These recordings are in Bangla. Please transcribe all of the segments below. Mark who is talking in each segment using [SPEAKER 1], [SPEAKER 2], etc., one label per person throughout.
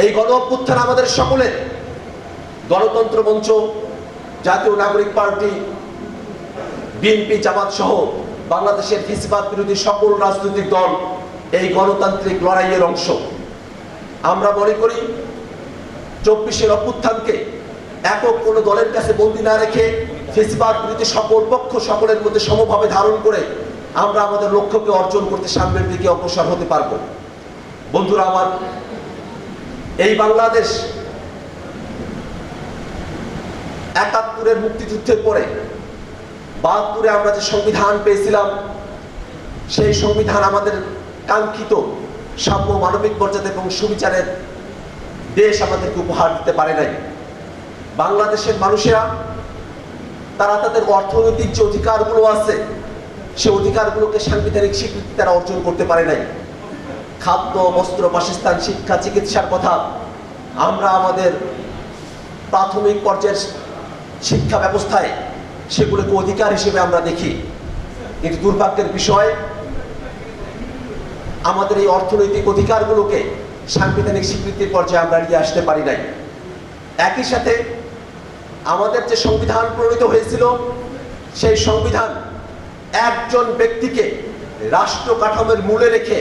[SPEAKER 1] এই গণ অভ্যুত্থান আমাদের সকলের। গণতন্ত্র মঞ্চ, জাতীয় নাগরিক পার্টি, বিএনপি, জামাত সহ বাংলাদেশের ফ্যাসিবাদ বিরোধী সকল রাজনৈতিক দল এই গণতান্ত্রিক লড়াইয়ের অংশ। আমরা মনে করি 24-এর অভ্যুত্থানকে একক কোনো দলের কাছে বন্দী না রেখে ফ্যাসিবাদ বিরোধী সকল পক্ষ সকলের মধ্যে সমভাবে ধারণ করে আমরা আমাদের লক্ষ্যকে অর্জন করতে সামনের দিকে অগ্রসর হতে পারব। বন্ধুরা আমার, এই বাংলাদেশ 71-এর মুক্তিযুদ্ধের পরে 72-এ আমরা যে সংবিধান পেয়েছিলাম, সেই সংবিধান আমাদের কাঙ্ক্ষিত সাম্য, মানবিক মর্যাদা এবং সুবিচারের দেশ আমাদেরকে উপহার দিতে পারে নাই। বাংলাদেশের মানুষেরা তারা তাদের অর্থনৈতিক যে অধিকারগুলো আছে, সে অধিকারগুলোকে সাংবিধানিক স্বীকৃতি তারা অর্জন করতে পারে নাই। খাদ্য, বস্ত্র, বাসস্থান, শিক্ষা, চিকিৎসার কথা আমরা আমাদের প্রাথমিক পর্যায়ের শিক্ষা ব্যবস্থায় সেগুলোকে অধিকার হিসেবে আমরা দেখি। কিন্তু দুর্ভাগ্যের বিষয়, আমাদের এই অর্থনৈতিক অধিকারগুলোকে সাংবিধানিক স্বীকৃতির পর্যায়ে আমরা নিয়ে আসতে পারি নাই। একই সাথে আমাদের যে সংবিধান প্রণীত হয়েছিল, সেই সংবিধান একজন ব্যক্তিকে রাষ্ট্র কাঠামোর মূলে রেখে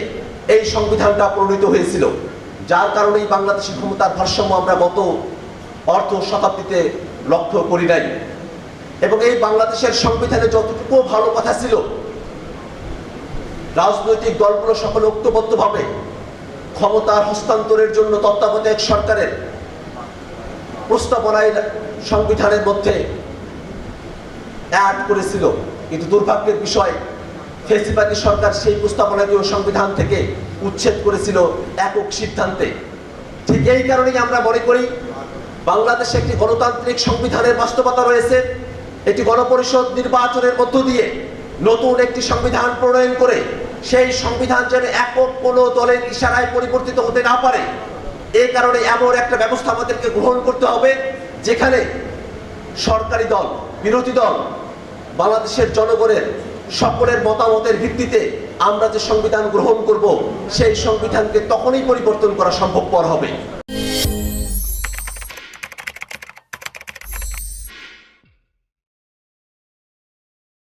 [SPEAKER 1] এই সংবিধানটা প্রণীত হয়েছিল, যার কারণেই বাংলাদেশের ক্ষমতার ভারসাম্য আমরা গত অর্ধ শতাব্দীতে লক্ষ্য করি নাই। এবং এই বাংলাদেশের সংবিধানে যতটুকু ভালো কথা ছিল, রাজনৈতিক দলগুলো সকলে ঐক্যবদ্ধভাবে ক্ষমতার হস্তান্তরের জন্য তত্ত্বাবধায়ক সরকারের প্রস্তাবনায় সংবিধানের মধ্যে অ্যাড করেছিল। কিন্তু দুর্ভাগ্যের বিষয়, ফ্যাসিবাদী সরকার সেই প্রস্তাবনাটিও সংবিধান থেকে উচ্ছেদ করেছিল একক সিদ্ধান্তে। ঠিক এই কারণেই আমরা মনে করি বাংলাদেশে একটি গণতান্ত্রিক সংবিধানের বাস্তবতা রয়েছে। এটি গণপরিষদ নির্বাচনের মধ্য দিয়ে নতুন একটি সংবিধান প্রণয়ন করে সেই সংবিধান যেন একক কোনো দলের ইশারায় পরিবর্তিত হতে না পারে, এই কারণে এমন একটা ব্যবস্থা আমাদেরকে গ্রহণ করতে হবে যেখানে সরকারি দল, বিরোধী দল, বাংলাদেশের জনগণের সকলের মতামতের ভিত্তিতে আমরা যে সংবিধান গ্রহণ করব, সেই সংবিধানকে তখনই পরিবর্তন করা সম্ভবপর হবে।